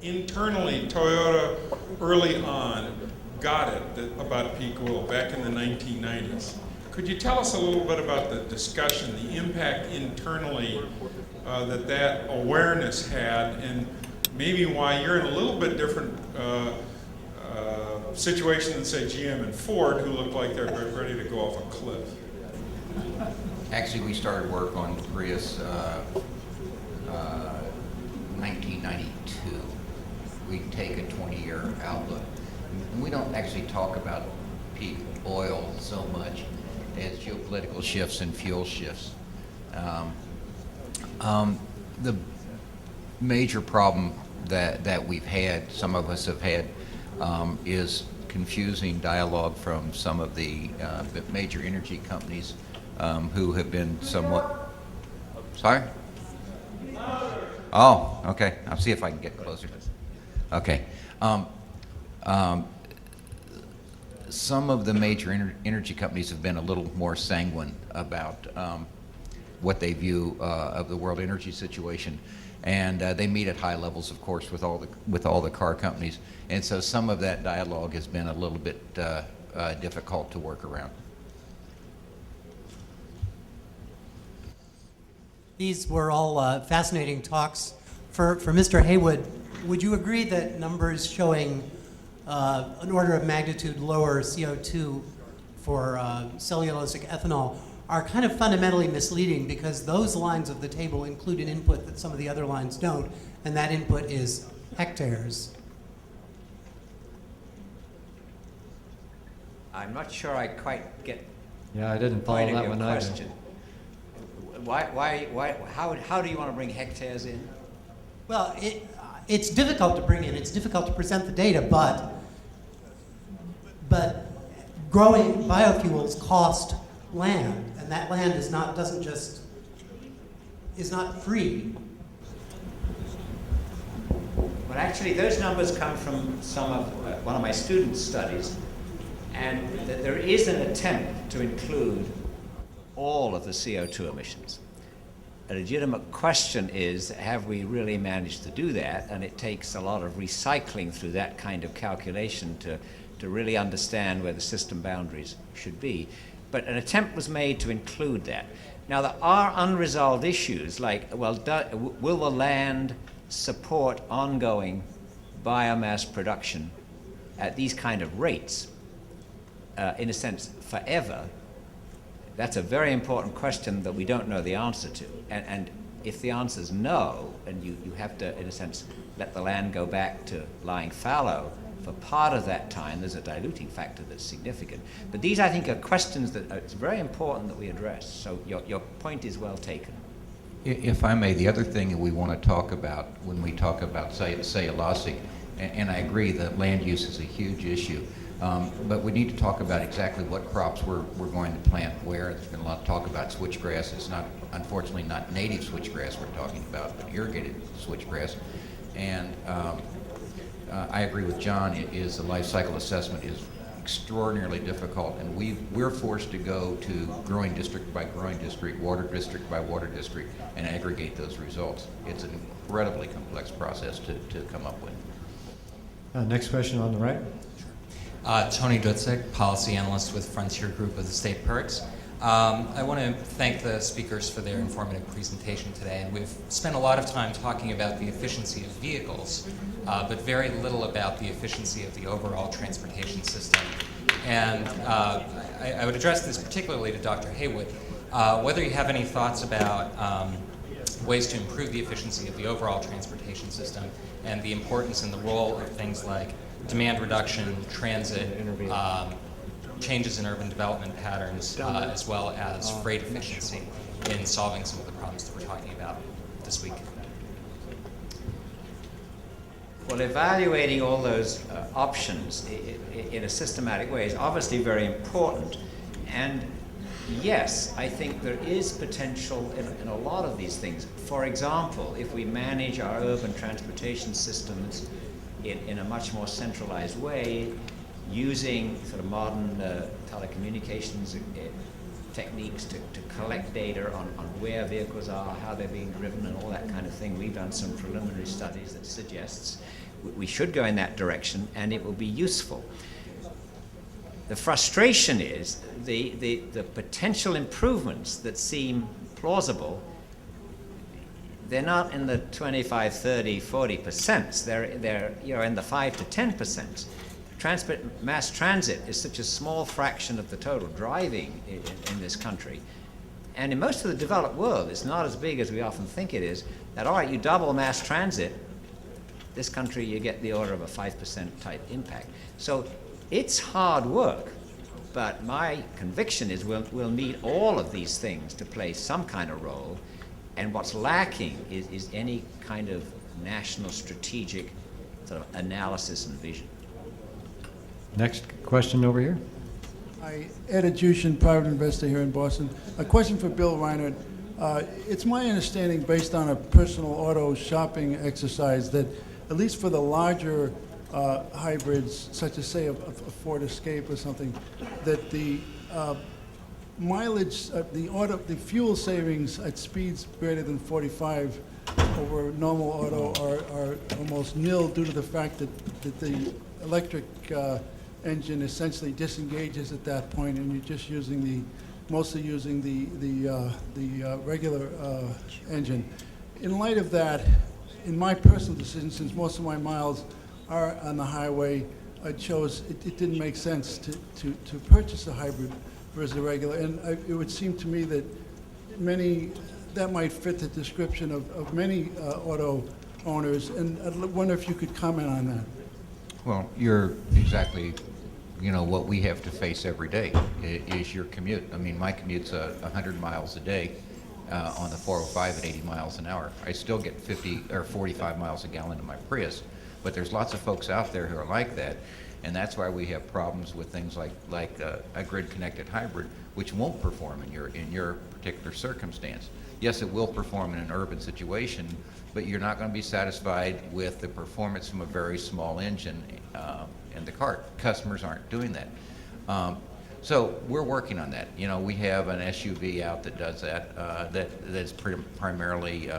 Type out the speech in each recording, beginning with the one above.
Internally, Toyota early on got it about peak oil back in the 1990s. Could you tell us a little bit about the discussion, the impact internally that awareness had, and maybe why you're in a little bit different situation than, say, GM and Ford, who look like they're ready to go off a cliff? Actually, we started work on Prius 1992. We take a 20-year outlook. And we don't actually talk about peak oil so much as geopolitical shifts and fuel shifts. The major problem that we've had, some of us have had, is confusing dialogue from some of the major energy companies who have been somewhat. Sorry? Oh, okay. I'll see if I can get closer. Okay. Some of the major energy companies have been a little more sanguine about what they view of the world energy situation, and they meet at high levels, of course, with all the car companies, and so some of that dialogue has been a little bit difficult to work around. These were all fascinating talks. For Mr. Heywood, would you agree that numbers showing an order of magnitude lower CO2 for cellulosic ethanol are kind of fundamentally misleading, because those lines of the table include an input that some of the other lines don't, and that input is hectares? I'm not sure I quite get. Yeah, I didn't follow that one either. Question. How do you want to bring hectares in? Well, it's difficult to bring in. It's difficult to present the data, but growing biofuels cost land, and that land is not free. Well, actually, those numbers come from some of one of my students' studies, and there is an attempt to include all of the CO2 emissions. A legitimate question is, have we really managed to do that? And it takes a lot of recycling through that kind of calculation to really understand where the system boundaries should be. But an attempt was made to include that. Now, there are unresolved issues like, well, will the land support ongoing biomass production at these kind of rates, in a sense, forever? That's a very important question that we don't know the answer to. And if the answer is no, and you have to, in a sense, let the land go back to lying fallow for part of that time, there's a diluting factor that's significant. But these, I think, are questions that it's very important that we address. So your point is well taken. If I may, the other thing that we want to talk about when we talk about cellulosic, and I agree that land use is a huge issue, but we need to talk about exactly what crops we're going to plant where. There's been a lot of talk about switchgrass. It's not, unfortunately, not native switchgrass we're talking about, but irrigated switchgrass. And I agree with John, the life cycle assessment is extraordinarily difficult, and we're forced to go to growing district by growing district, water district by water district, and aggregate those results. It's an incredibly complex process to come up with. Next question on the right. Tony Dutzek, policy analyst with Frontier Group of the State Perks. I want to thank the speakers for their informative presentation today. And we've spent a lot of time talking about the efficiency of vehicles, but very little about the efficiency of the overall transportation system. And I would address this particularly to Dr. Heywood, whether you have any thoughts about ways to improve the efficiency of the overall transportation system and the importance and the role of things like demand reduction, transit, changes in urban development patterns, as well as freight efficiency in solving some of the problems that we're talking about this week. Well, evaluating all those options in a systematic way is obviously very important. And yes, I think there is potential in a lot of these things. For example, if we manage our urban transportation systems in a much more centralized way, using sort of modern telecommunications techniques to collect data on where vehicles are, how they're being driven, and all that kind of thing. We've done some preliminary studies that suggests we should go in that direction, and it will be useful. The frustration is the potential improvements that seem plausible. They're not in the 25, 30, 40%. They're in the 5 to 10%. Mass transit is such a small fraction of the total driving in this country. And in most of the developed world, it's not as big as we often think it is, that all right, you double mass transit, this country you get the order of a 5% type impact. So it's hard work, but my conviction is we'll need all of these things to play some kind of role, and what's lacking is any kind of national strategic sort of analysis and vision. Next question over here. Hi, Ed Adjution, private investor here in Boston. A question for Bill Reinert. It's my understanding, based on a personal auto shopping exercise, that at least for the larger hybrids, such as, say, a Ford Escape or something, that the mileage, the fuel savings at speeds greater than 45 over normal auto are almost nil, due to the fact that the electric engine essentially disengages at that point, and you're just mostly using the regular engine. In light of that, in my personal decision, since most of my miles are on the highway, I chose it didn't make sense to purchase a hybrid versus a regular, and it would seem to me that that might fit the description of many auto owners, and I wonder if you could comment on that. Well, you're exactly, what we have to face every day is your commute. I mean, my commute's 100 miles a day on the 405 at 80 miles an hour. I still get 50 or 45 miles a gallon in my Prius, but there's lots of folks out there who are like that, and that's why we have problems with things like a grid-connected hybrid, which won't perform in your particular circumstance. Yes, it will perform in an urban situation, but you're not going to be satisfied with the performance from a very small engine in the car. Customers aren't doing that. So we're working on that. We have an SUV out that does that. That's primarily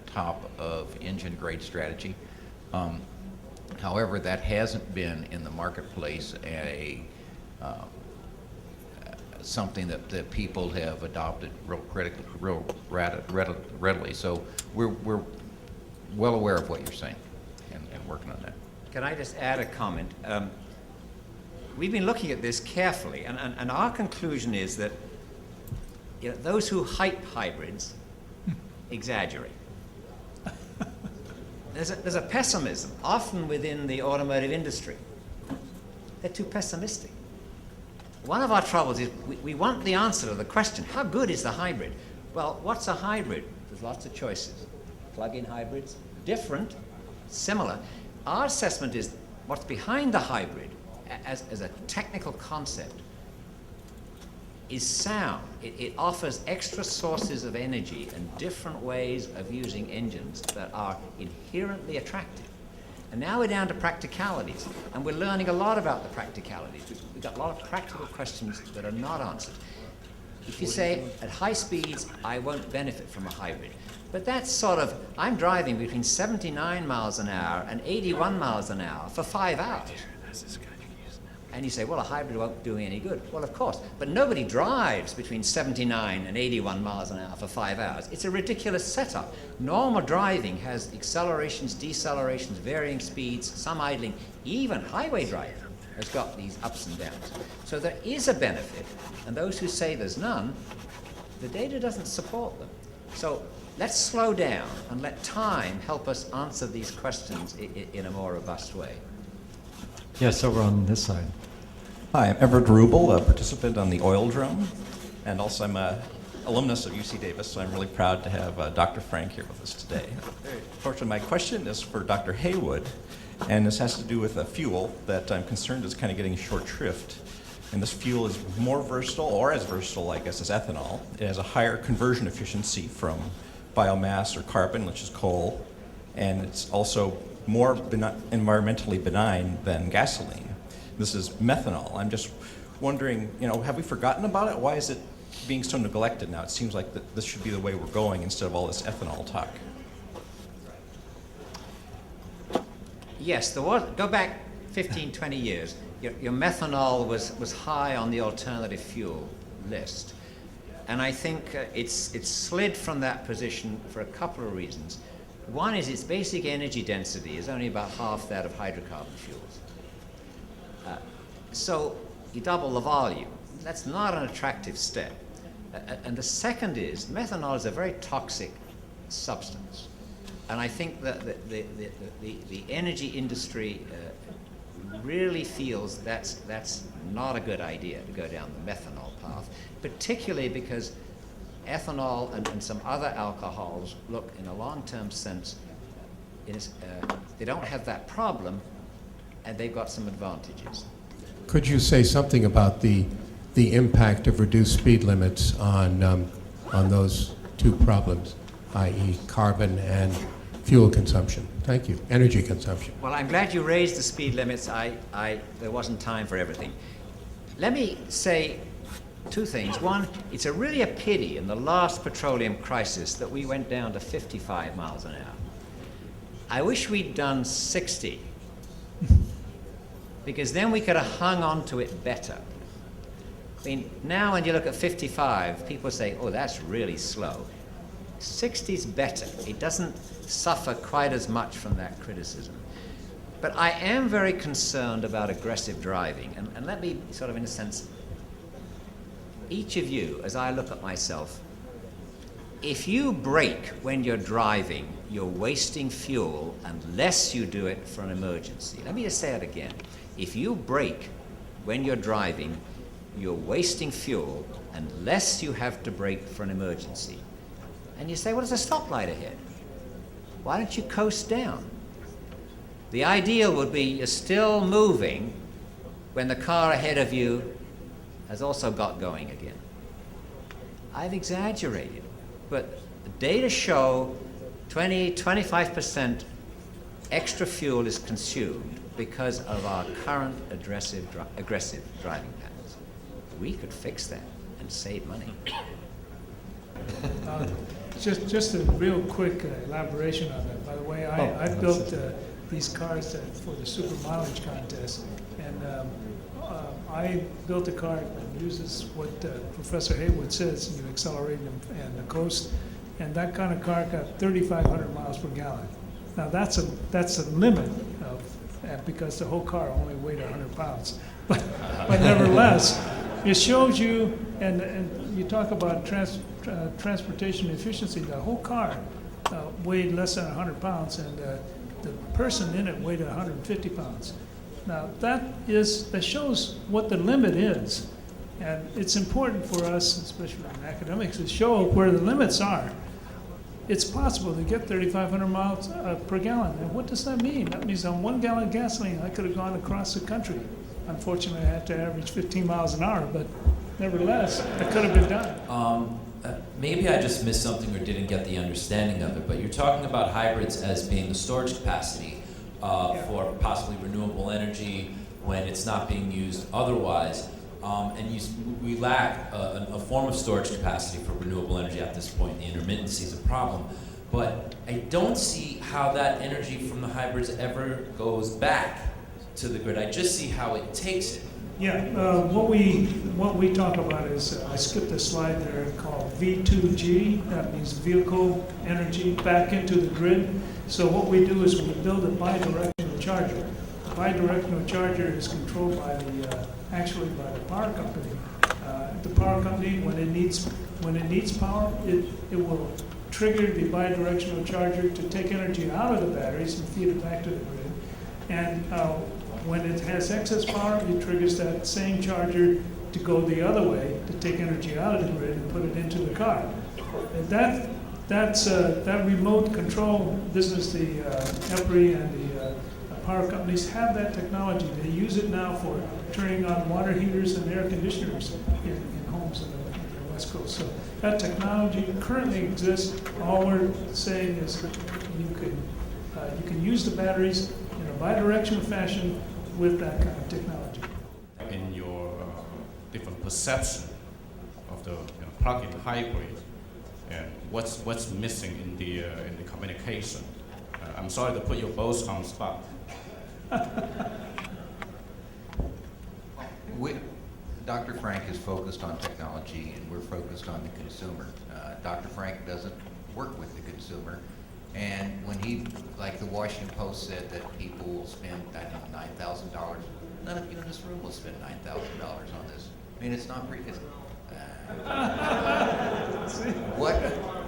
top of engine grade strategy. However, that hasn't been in the marketplace something that people have adopted real readily. So we're well aware of what you're saying and working on that. Can I just add a comment? We've been looking at this carefully, and our conclusion is that those who hype hybrids exaggerate. There's a pessimism, often within the automotive industry. They're too pessimistic. One of our troubles is we want the answer to the question, how good is the hybrid? Well, what's a hybrid? There's lots of choices. Plug-in hybrids, different, similar. Our assessment is what's behind the hybrid as a technical concept is sound. It offers extra sources of energy and different ways of using engines that are inherently attractive. And now we're down to practicalities, and we're learning a lot about the practicalities. We've got a lot of practical questions that are not answered. If you say, at high speeds, I won't benefit from a hybrid, but that's sort of, I'm driving between 79 miles an hour and 81 miles an hour for 5 hours. And you say, well, a hybrid won't do me any good. Well, of course, but nobody drives between 79 and 81 miles an hour for 5 hours. It's a ridiculous setup. Normal driving has accelerations, decelerations, varying speeds, some idling. Even highway driving has got these ups and downs. So there is a benefit, and those who say there's none, the data doesn't support them. So let's slow down and let time help us answer these questions in a more robust way. Yes, over on this side. Hi, I'm Everett Rubel, a participant on the oil drone, and also I'm an alumnus of UC Davis, so I'm really proud to have Dr. Frank here with us today. Unfortunately, my question is for Dr. Heywood, and this has to do with a fuel that I'm concerned is kind of getting short shrift. And this fuel is more versatile, or as versatile, I guess, as ethanol. It has a higher conversion efficiency from biomass or carbon, which is coal, and it's also more environmentally benign than gasoline. This is methanol. I'm just wondering, have we forgotten about it? Why is it being so neglected now? It seems like this should be the way we're going instead of all this ethanol talk. Yes, there was. Go back 15, 20 years. Your methanol was high on the alternative fuel list. And I think it's slid from that position for a couple of reasons. One is its basic energy density is only about half that of hydrocarbon fuels. So you double the volume. That's not an attractive step. And the second is methanol is a very toxic substance. And I think that the energy industry really feels that's not a good idea to go down the methanol path, particularly because ethanol and some other alcohols look, in a long-term sense, they don't have that problem, and they've got some advantages. Could you say something about the impact of reduced speed limits on those two problems, i.e. carbon and fuel consumption? Thank you. Energy consumption. Well, I'm glad you raised the speed limits. There wasn't time for everything. Let me say two things. One, it's really a pity in the last petroleum crisis that we went down to 55 miles an hour. I wish we'd done 60, because then we could have hung on to it better. I mean, now when you look at 55, people say, oh, that's really slow. 60's better. It doesn't suffer quite as much from that criticism. But I am very concerned about aggressive driving. And let me sort of, in a sense, each of you, as I look at myself, if you brake when you're driving, you're wasting fuel unless you do it for an emergency. Let me just say it again. If you brake when you're driving, you're wasting fuel unless you have to brake for an emergency. And you say, well, there's a stoplight ahead. Why don't you coast down? The ideal would be you're still moving when the car ahead of you has also got going again. I've exaggerated, but the data show 20-25% extra fuel is consumed because of our current aggressive driving patterns. We could fix that and save money. Just a real quick elaboration on that. By the way, I built these cars for the super mileage contest, and I built a car that uses what Professor Heywood says, you accelerate and the coast, and that kind of car got 3,500 miles per gallon. Now that's a limit of, because the whole car only weighed 100 pounds. But nevertheless, it shows you, and you talk about transportation efficiency, the whole car weighed less than 100 pounds, and the person in it weighed 150 pounds. Now that shows what the limit is, and it's important for us, especially in academics, to show where the limits are. It's possible to get 3,500 miles per gallon, and what does that mean? That means on 1 gallon of gasoline, I could have gone across the country. Unfortunately, I had to average 15 miles an hour, but nevertheless, that could have been done. Maybe I just missed something or didn't get the understanding of it, but you're talking about hybrids as being the storage capacity for possibly renewable energy when it's not being used otherwise. And we lack a form of storage capacity for renewable energy at this point. The intermittency is a problem. But I don't see how that energy from the hybrids ever goes back to the grid. I just see how it takes it. Yeah, what we talk about is, I skipped a slide there called V2G, that means vehicle energy back into the grid. So what we do is we build a bidirectional charger. The bidirectional charger is controlled by actually by the power company. The power company, when it needs power, it will trigger the bidirectional charger to take energy out of the batteries and feed it back to the grid. And when it has excess power, it triggers that same charger to go the other way, to take energy out of the grid and put it into the car. And that remote control business, the EPRI and the power companies have that technology. They use it now for turning on water heaters and air conditioners in homes in the West Coast. So that technology currently exists. All we're saying is that you can use the batteries in a bidirectional fashion with that kind of technology. In your different perception of the plug-in hybrid, and what's missing in the communication? I'm sorry to put you both on the spot. Dr. Frank is focused on technology, and we're focused on the consumer. Dr. Frank doesn't work with the consumer, and when he, like the Washington Post said that people will spend, I don't know, $9,000. None of you in this room will spend $9,000 on this. I mean, it's not it's,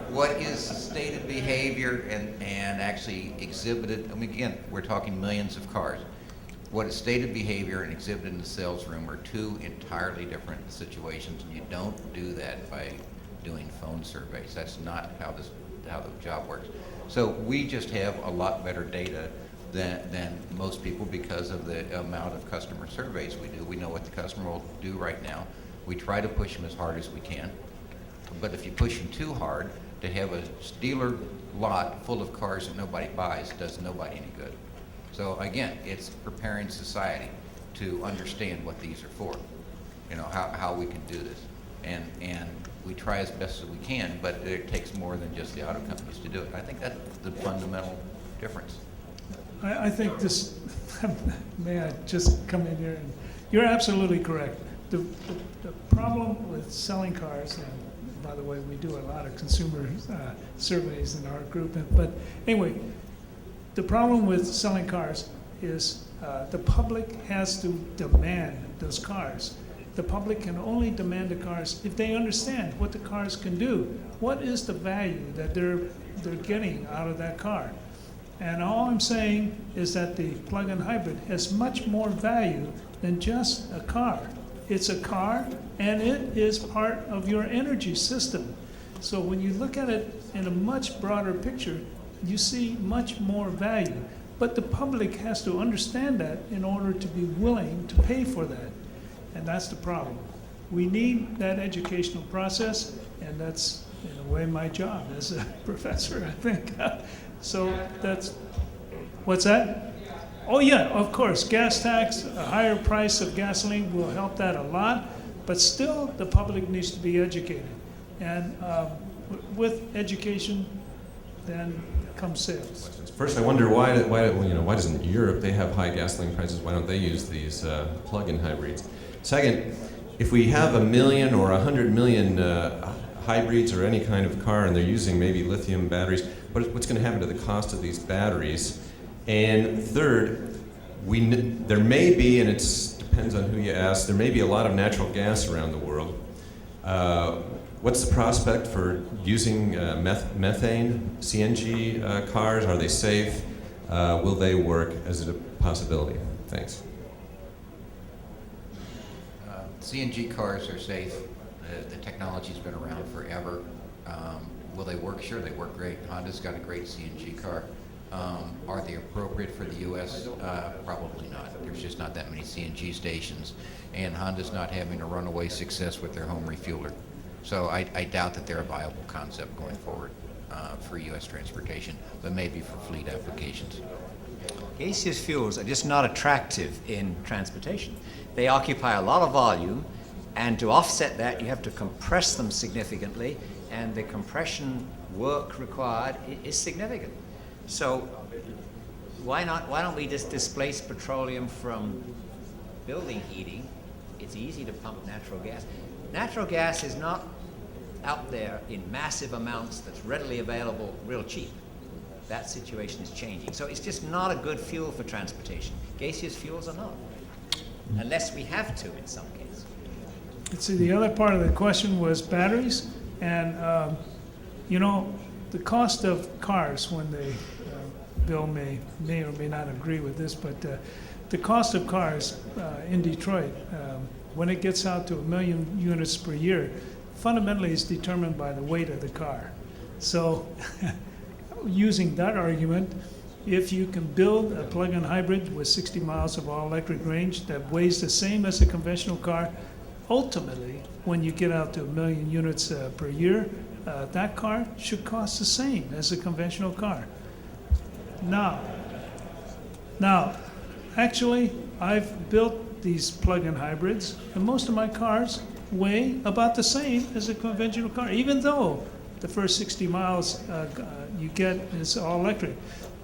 what is stated behavior and actually exhibited? I mean, again, we're talking millions of cars. What is stated behavior and exhibited in the sales room are two entirely different situations, and you don't do that by doing phone surveys. That's not how the job works. So we just have a lot better data than most people because of the amount of customer surveys we do. We know what the customer will do right now. We try to push them as hard as we can. But if you push them too hard, to have a dealer lot full of cars that nobody buys does nobody any good. So again, it's preparing society to understand what these are for, how we can do this. And we try as best as we can, but it takes more than just the auto companies to do it. I think that's the fundamental difference. I think this, may I just come in here? And you're absolutely correct. The problem with selling cars, and by the way, we do a lot of consumer surveys in our group, but anyway, the problem with selling cars is the public has to demand those cars. The public can only demand the cars if they understand what the cars can do. What is the value that they're getting out of that car? And all I'm saying is that the plug-in hybrid has much more value than just a car. It's a car, and it is part of your energy system. So when you look at it in a much broader picture, you see much more value. But the public has to understand that in order to be willing to pay for that. And that's the problem. We need that educational process, and that's, in a way, my job as a professor, I think. So that's, what's that? Oh yeah, of course, gas tax, a higher price of gasoline will help that a lot, but still the public needs to be educated. And with education, then comes sales. First, I wonder why doesn't Europe, they have high gasoline prices, why don't they use these plug-in hybrids? Second, if we have 1 million or 100 million hybrids or any kind of car and they're using maybe lithium batteries, what's going to happen to the cost of these batteries? And third, there may be, and it depends on who you ask, there may be a lot of natural gas around the world. What's the prospect for using methane, CNG cars? Are they safe? Will they work? Is it a possibility? Thanks. CNG cars are safe. The technology's been around forever. Will they work? Sure, they work great. Honda's got a great CNG car. Are they appropriate for the U.S.? Probably not. There's just not that many CNG stations, and Honda's not having a runaway success with their home refueler. So I doubt that they're a viable concept going forward for U.S. transportation, but maybe for fleet applications. Gaseous fuels are just not attractive in transportation. They occupy a lot of volume, and to offset that, you have to compress them significantly, and the compression work required is significant. So why don't we just displace petroleum from building heating? It's easy to pump natural gas. Natural gas is not out there in massive amounts that's readily available real cheap. That situation is changing. So it's just not a good fuel for transportation. Gaseous fuels are not, unless we have to in some cases. See, the other part of the question was batteries, and the cost of cars when they, Bill may or may not agree with this, but the cost of cars in Detroit, when it gets out to 1 million units per year, fundamentally is determined by the weight of the car. So using that argument, if you can build a plug-in hybrid with 60 miles of all-electric range that weighs the same as a conventional car, ultimately, when you get out to 1 million units per year, that car should cost the same as a conventional car. Now, actually, I've built these plug-in hybrids, and most of my cars weigh about the same as a conventional car, even though the first 60 miles you get is all electric.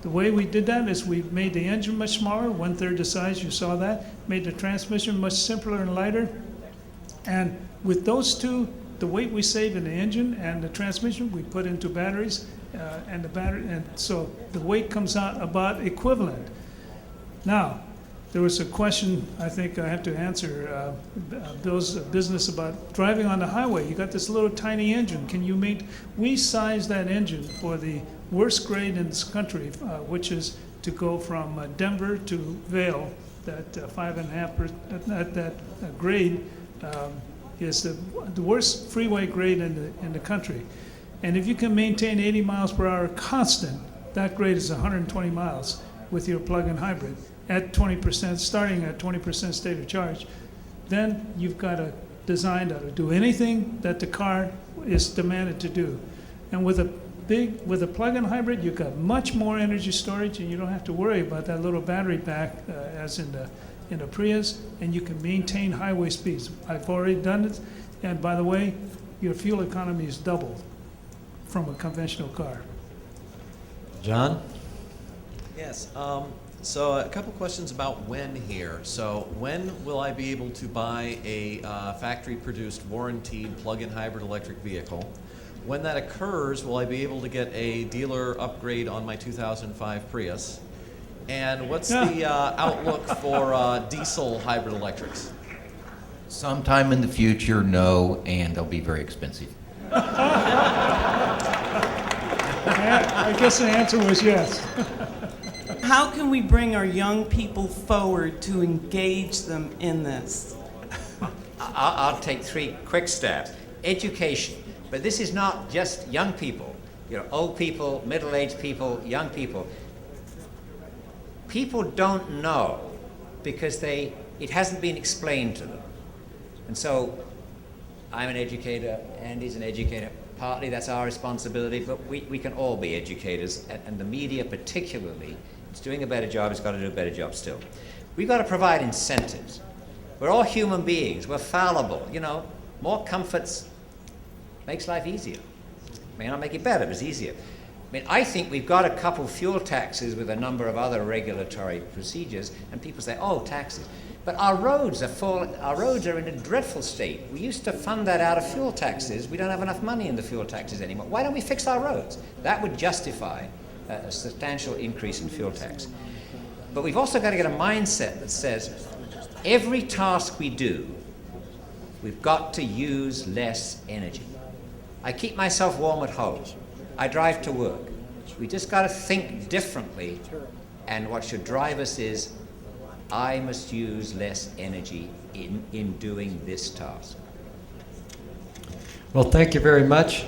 The way we did that is we made the engine much smaller, 1/3 the size, you saw that, made the transmission much simpler and lighter. And with those two, the weight we save in the engine and the transmission, we put into batteries, and so the weight comes out about equivalent. Now, there was a question I think I have to answer, Bill's business about driving on the highway. You got this little tiny engine. Can you we size that engine for the worst grade in this country, which is to go from Denver to Vail. That 5.5%, that grade is the worst freeway grade in the country. And if you can maintain 80 miles per hour constant, that grade is 120 miles with your plug-in hybrid at 20%, starting at 20% state of charge. Then you've got a design that'll do anything that the car is demanded to do. And with a plug-in hybrid, you've got much more energy storage, and you don't have to worry about that little battery pack as in the Prius, and you can maintain highway speeds. I've already done it, and by the way, your fuel economy is doubled from a conventional car. John? Yes. So a couple questions about when here. So when will I be able to buy a factory-produced, warranted plug-in hybrid electric vehicle? When that occurs, will I be able to get a dealer upgrade on my 2005 Prius? And what's the outlook for diesel hybrid electrics? Sometime in the future, no, and they'll be very expensive. I guess the answer was yes. How can we bring our young people forward to engage them in this? I'll take 3 quick steps. Education. But this is not just young people, old people, middle-aged people, young people. People don't know because it hasn't been explained to them. And so I'm an educator, Andy's an educator. Partly that's our responsibility, but we can all be educators, and the media particularly, it's doing a better job, it's got to do a better job still. We've got to provide incentives. We're all human beings, we're fallible, more comforts makes life easier. May not make it better, but it's easier. I think we've got to couple fuel taxes with a number of other regulatory procedures, and people say, oh, taxes. But our roads are in a dreadful state. We used to fund that out of fuel taxes. We don't have enough money in the fuel taxes anymore. Why don't we fix our roads? That would justify a substantial increase in fuel tax. But we've also got to get a mindset that says, every task we do, we've got to use less energy. I keep myself warm at home. I drive to work. We just got to think differently, and what should drive us is, I must use less energy in doing this task. Well, thank you very much.